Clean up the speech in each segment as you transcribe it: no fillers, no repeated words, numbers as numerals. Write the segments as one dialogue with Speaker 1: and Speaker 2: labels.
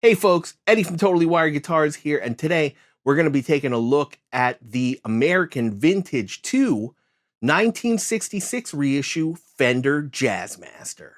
Speaker 1: Hey folks, Eddie from Totally Wired Guitars here, and today we're going to be taking a look at the American Vintage 2 1966 reissue Fender Jazzmaster.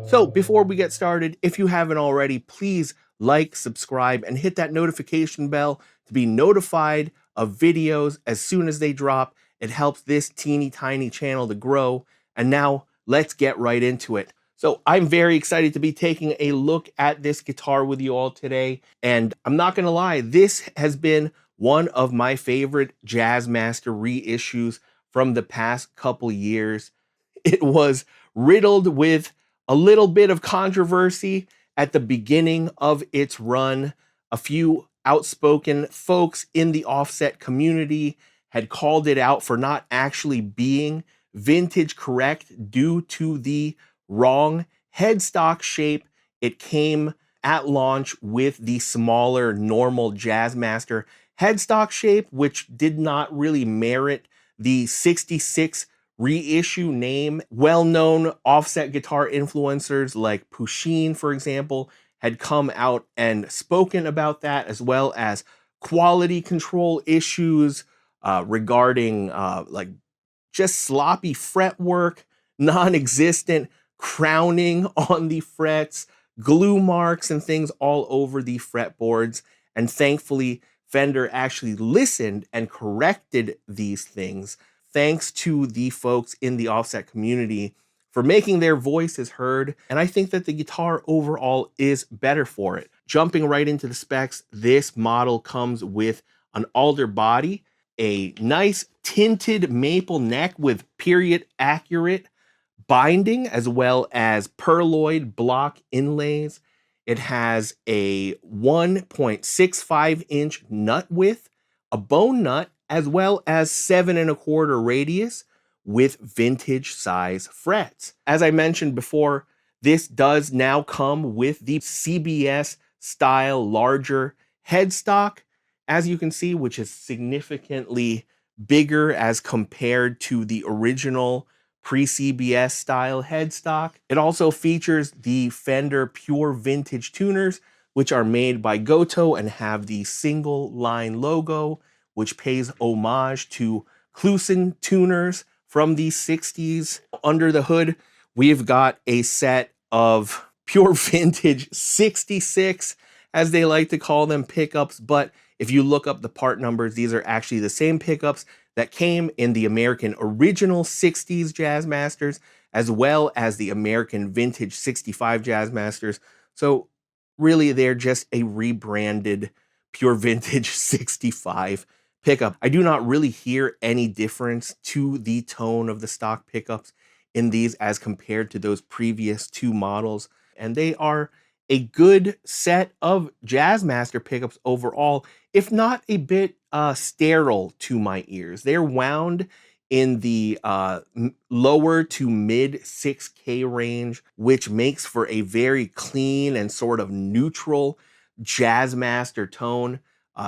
Speaker 1: So before we get started, if you haven't already, please like, subscribe, and hit that notification bell to be notified of videos as soon as they drop. It helps this teeny tiny channel to grow. And now let's get right into it. So I'm very excited to be taking a look at this guitar with you all today. And I'm not going to lie, this has been one of my favorite Jazzmaster reissues from the past couple years. It was riddled with a little bit of controversy at the beginning of its run. A few outspoken folks in the offset community had called it out for not actually being vintage correct due to the wrong headstock shape. It came at launch with the smaller normal Jazzmaster headstock shape, which did not really merit the 66 reissue name. Well-known offset guitar influencers like Pusheen, for example, had come out and spoken about that, as well as quality control issues regarding like just sloppy fretwork, non-existent crowning on the frets, glue marks and things all over the fretboards. And thankfully, Fender actually listened and corrected these things. Thanks to the folks in the offset community for making their voices heard. And I think that the guitar overall is better for it. Jumping right into the specs, this model comes with an alder body, a nice tinted maple neck with period accurate binding, as well as pearloid block inlays. It has a 1.65 inch nut width, a bone nut, as well as 7 1/4 radius with vintage size frets. As I mentioned before, this does now come with the CBS style larger headstock, as you can see, which is significantly bigger as compared to the original pre-CBS style headstock. It also features the Fender Pure Vintage tuners, which are made by Goto and have the single line logo, which pays homage to Kluson tuners from the 60s. Under the hood, we've got a set of pure vintage 66, as they like to call them, pickups. But if you look up the part numbers, these are actually the same pickups that came in the American original 60s Jazzmasters, as well as the American Vintage 65 Jazzmasters. So really, they're just a rebranded pure vintage 65 pickup. I do not really hear any difference to the tone of the stock pickups in these as compared to those previous two models. And they are a good set of Jazzmaster pickups overall, if not a bit sterile to my ears. They're wound in the lower to mid 6K range, which makes for a very clean and sort of neutral Jazzmaster tone.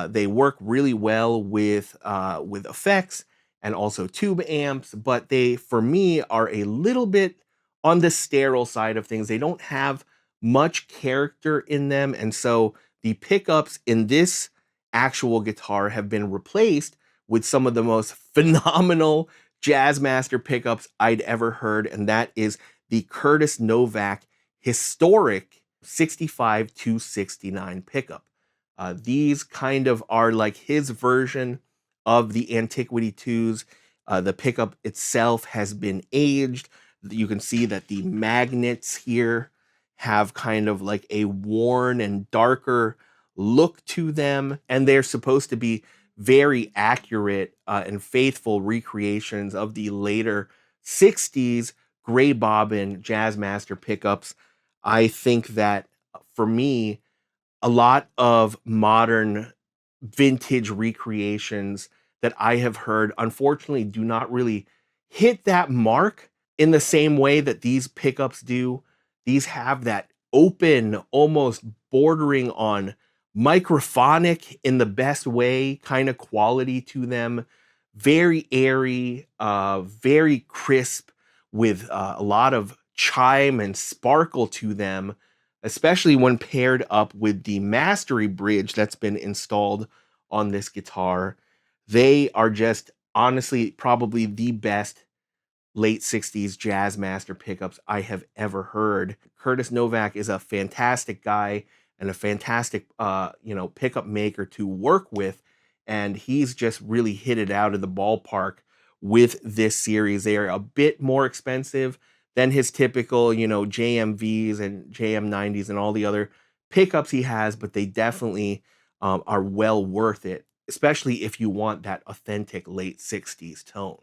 Speaker 1: They work really well with effects and also tube amps, but they, for me, are a little bit on the sterile side of things. They don't have much character in them, and so the pickups in this actual guitar have been replaced with some of the most phenomenal Jazzmaster pickups I'd ever heard, and that is the Curtis Novak historic 65 269 pickup. These kind of are like his version of the Antiquity 2s. The pickup itself has been aged. You can see that the magnets here have kind of like a worn and darker look to them, and they're supposed to be very accurate and faithful recreations of the later 60s gray bobbin Jazzmaster pickups. I think that for me, A lot of modern vintage recreations that I have heard, unfortunately, do not really hit that mark in the same way that these pickups do. These have that open, almost bordering on microphonic in the best way kind of quality to them. Very airy, very crisp, with a lot of chime and sparkle to them, especially when paired up with the mastery bridge that's been installed on this guitar. They are just honestly probably the best late 60s Jazzmaster pickups I have ever heard. Curtis Novak is a fantastic guy and a fantastic pickup maker to work with, and he's just really hit it out of the ballpark with this series. They are a bit more expensive than his typical, JMVs and JM90s and all the other pickups he has, but they definitely are well worth it, especially if you want that authentic late 60s tone.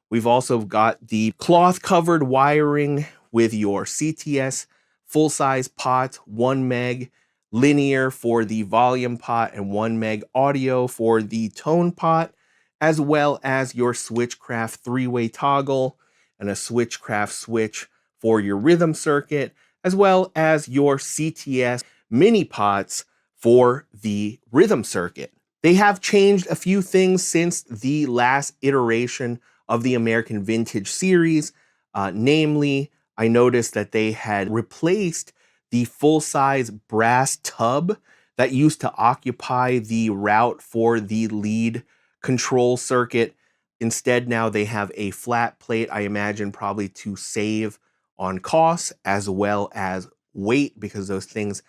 Speaker 1: We've also got the cloth covered wiring with your CTS full size pot, 1 meg linear for the volume pot and 1 meg audio for the tone pot, as well as your Switchcraft 3-way toggle and a Switchcraft switch for your rhythm circuit, as well as your CTS mini pots for the rhythm circuit. They have changed a few things since the last iteration of the American Vintage series. Namely, I noticed that they had replaced the full-size brass tub that used to occupy the route for the lead control circuit. Instead, now they have a flat plate, I imagine probably to save on costs as well as weight, because those things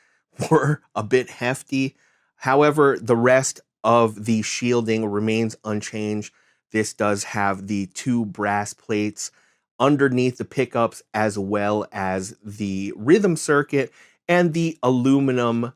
Speaker 1: were a bit hefty. However, the rest of the shielding remains unchanged. This does have the 2 brass plates underneath the pickups, as well as the rhythm circuit and the aluminum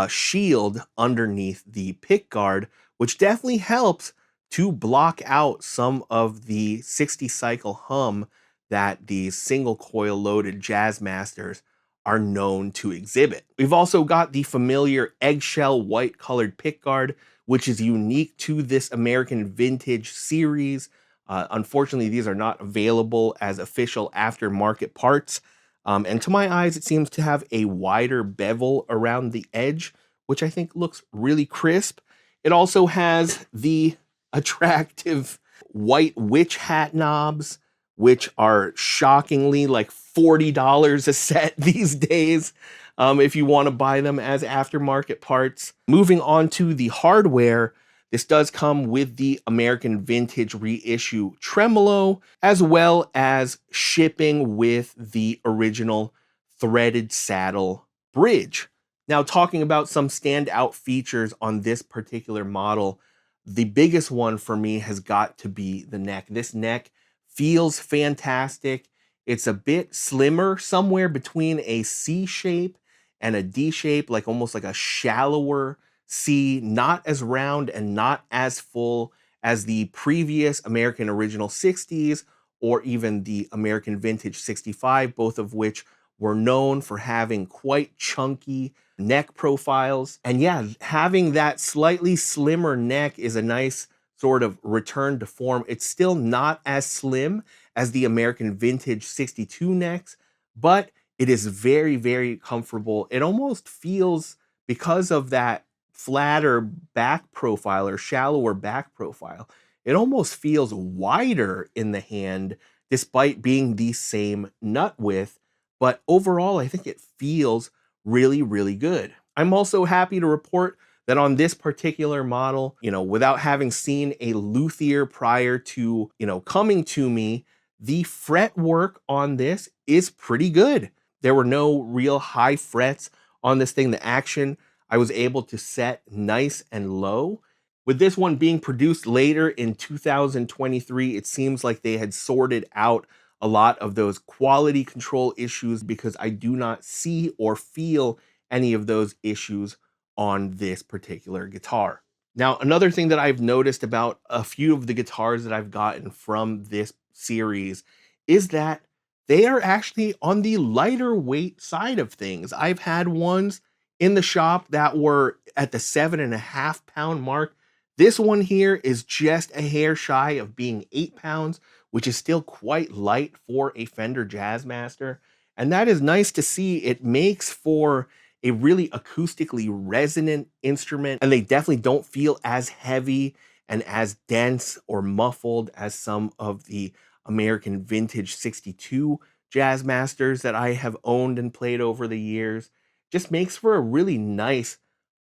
Speaker 1: shield underneath the pick guard, which definitely helps to block out some of the 60 cycle hum that these single coil loaded Jazzmasters are known to exhibit. We've also got the familiar eggshell white colored pick guard, which is unique to this American Vintage series. Unfortunately, these are not available as official aftermarket parts. And to my eyes, it seems to have a wider bevel around the edge, which I think looks really crisp. It also has the attractive white witch hat knobs, which are shockingly like $40 a set these days, if you want to buy them as aftermarket parts. Moving on to the hardware, this does come with the American Vintage Reissue tremolo, as well as shipping with the original threaded saddle bridge. Now, talking about some standout features on this particular model, the biggest one for me has got to be the neck. This neck feels fantastic. It's a bit slimmer, somewhere between a C shape and a D shape, like almost like a shallower C, not as round and not as full as the previous American Original 60s or even the American Vintage 65, both of which were known for having quite chunky neck profiles. And yeah, having that slightly slimmer neck is a nice sort of return to form. It's still not as slim as the American Vintage 62 necks, but it is very, very comfortable. It almost feels, because of that flatter back profile or shallower back profile, it almost feels wider in the hand despite being the same nut width. But overall, I think it feels really, really good. I'm also happy to report that on this particular model, without having seen a luthier prior to, coming to me, The fret work on this is pretty good. There were no real high frets on this thing. The action I was able to set nice and low. With this one being produced later in 2023, it seems like they had sorted out a lot of those quality control issues, because I do not see or feel any of those issues on this particular guitar. Now, another thing that I've noticed about a few of the guitars that I've gotten from this series is that they are actually on the lighter weight side of things. I've had ones in the shop that were at the 7.5 pound mark. This one here is just a hair shy of being 8 pounds, which is still quite light for a Fender Jazzmaster. And that is nice to see. It makes for a really acoustically resonant instrument, and they definitely don't feel as heavy and as dense or muffled as some of the American Vintage 62 Jazzmasters that I have owned and played over the years. Just makes for a really nice,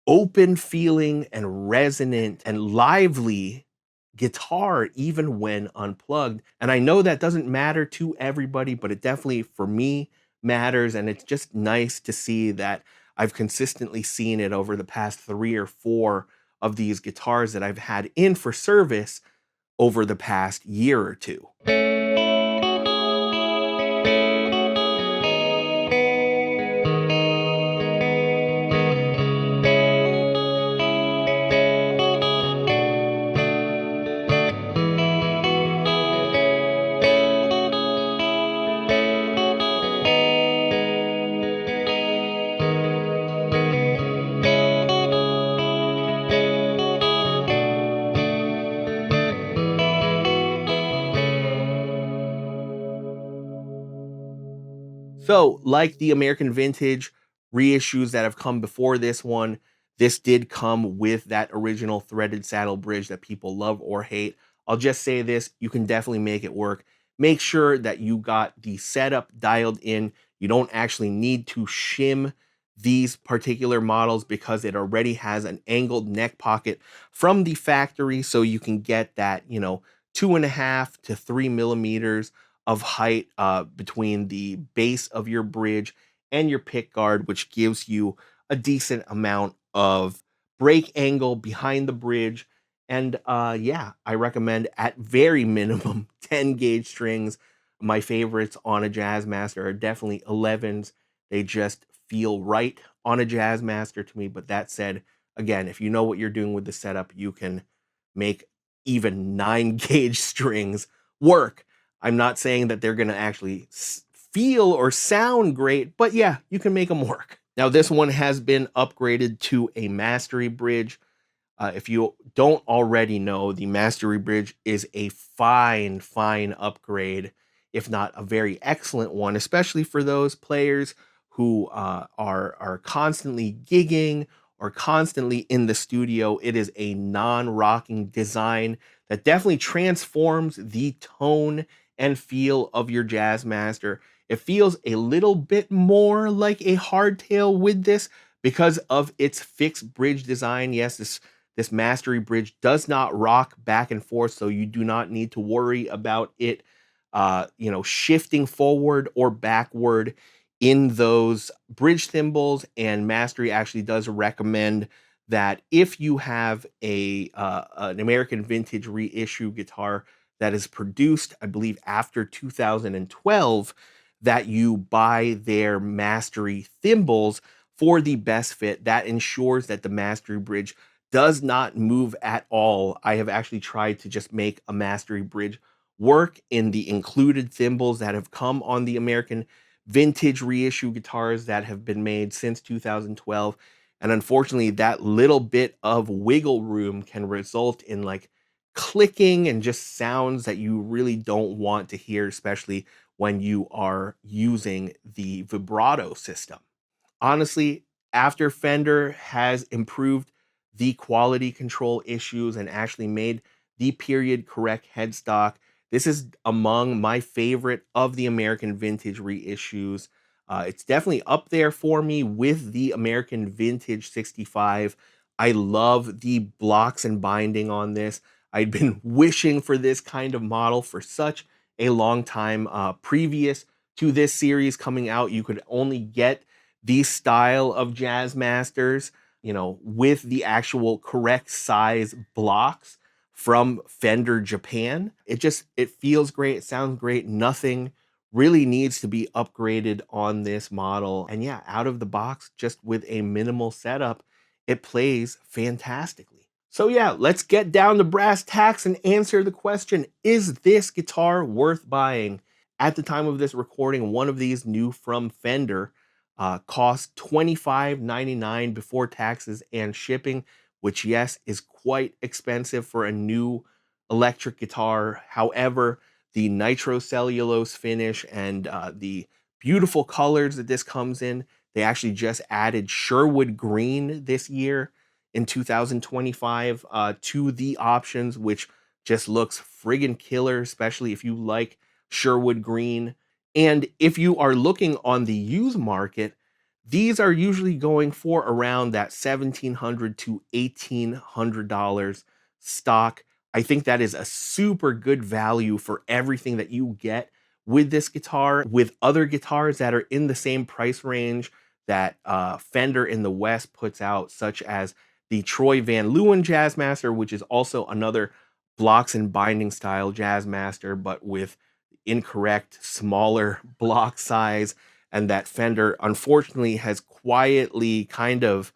Speaker 1: open feeling and resonant and lively guitar, even when unplugged. And I know that doesn't matter to everybody, but it definitely, for me, matters. And it's just nice to see that I've consistently seen it over the past 3 or 4 of these guitars that I've had in for service over the past year or two. So, like the American Vintage reissues that have come before this one, this did come with that original threaded saddle bridge that people love or hate. I'll just say this, you can definitely make it work. Make sure that you got the setup dialed in. You don't actually need to shim these particular models, because it already has an angled neck pocket from the factory, so you can get that, 2.5 to 3 millimeters of height between the base of your bridge and your pick guard, which gives you a decent amount of break angle behind the bridge. And yeah, I recommend at very minimum 10 gauge strings. My favorites on a Jazzmaster are definitely 11s. They just feel right on a Jazzmaster to me. But that said, again, if you know what you're doing with the setup, you can make even 9 gauge strings work. I'm not saying that they're going to actually feel or sound great, but yeah, you can make them work. Now, this one has been upgraded to a mastery bridge. If you don't already know, the mastery bridge is a fine, fine upgrade, if not a very excellent one, especially for those players who are constantly gigging or constantly in the studio. It is a non-rocking design that definitely transforms the tone and feel of your Jazzmaster. It feels a little bit more like a hardtail with this because of its fixed bridge design. Yes, this mastery bridge does not rock back and forth, so you do not need to worry about it shifting forward or backward in those bridge thimbles. And mastery actually does recommend that if you have an American Vintage reissue guitar that is produced, I believe, after 2012, that you buy their mastery thimbles for the best fit. That ensures that the mastery bridge does not move at all. I have actually tried to just make a mastery bridge work in the included thimbles that have come on the American Vintage reissue guitars that have been made since 2012. And unfortunately, that little bit of wiggle room can result in like clicking and just sounds that you really don't want to hear, especially when you are using the vibrato system. Honestly, after Fender has improved the quality control issues and actually made the period correct headstock, this is among my favorite of the American Vintage reissues. It's definitely up there for me with the American Vintage 65. I love the blocks and binding on this. I'd been wishing for this kind of model for such a long time. Previous to this series coming out, you could only get these style of Jazzmasters, you know, with the actual correct size blocks from Fender Japan. It feels great, it sounds great. Nothing really needs to be upgraded on this model. And yeah, out of the box, just with a minimal setup, it plays fantastically. So yeah, let's get down to brass tacks and answer the question, is this guitar worth buying? At the time of this recording, one of these new from Fender cost $25.99 before taxes and shipping, which yes, is quite expensive for a new electric guitar. However, the nitrocellulose finish and the beautiful colors that this comes in, they actually just added Sherwood Green this year in 2025 to the options, which just looks friggin' killer, especially if you like Sherwood Green. And if you are looking on the used market, these are usually going for around that $1,700 to $1,800 stock. I think that is a super good value for everything that you get with this guitar. With other guitars that are in the same price range that Fender in the West puts out, such as the Troy Van Leeuwen Jazzmaster, which is also another blocks and binding style Jazzmaster, but with incorrect smaller block size, and that Fender unfortunately has quietly kind of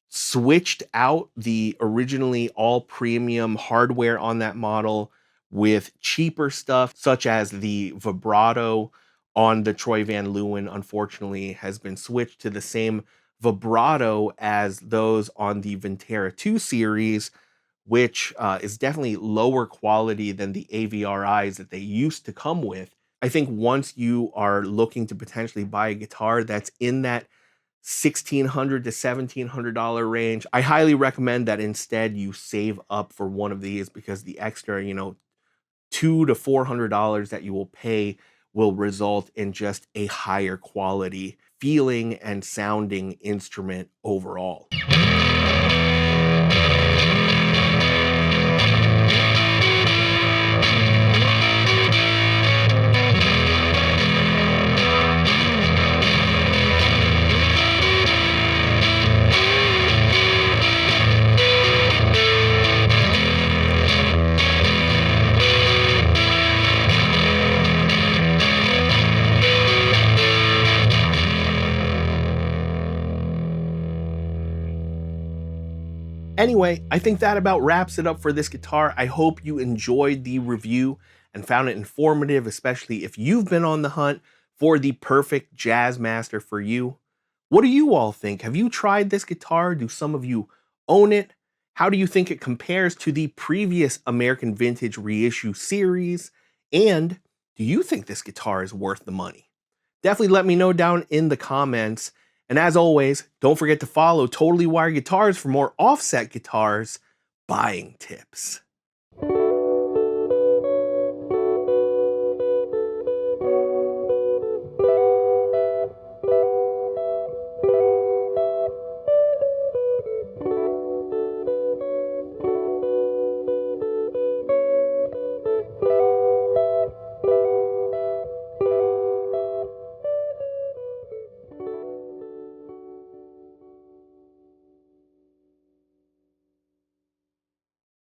Speaker 1: switched out the originally all premium hardware on that model with cheaper stuff, such as the vibrato on the Troy Van Leeuwen, unfortunately has been switched to the same vibrato as those on the Ventera 2 series, which is definitely lower quality than the AVRIs that they used to come with. I think once you are looking to potentially buy a guitar that's in that $1,600 to $1,700 range, I highly recommend that instead you save up for one of these, because the extra, you know, $200 to $400 that you will pay will result in just a higher quality feeling and sounding instrument overall. Anyway, I think that about wraps it up for this guitar. I hope you enjoyed the review and found it informative, especially if you've been on the hunt for the perfect Jazzmaster for you. What do you all think? Have you tried this guitar? Do some of you own it? How do you think it compares to the previous American Vintage Reissue series? And do you think this guitar is worth the money? Definitely let me know down in the comments. And as always, don't forget to follow Totally Wired Guitars for more offset guitars buying tips.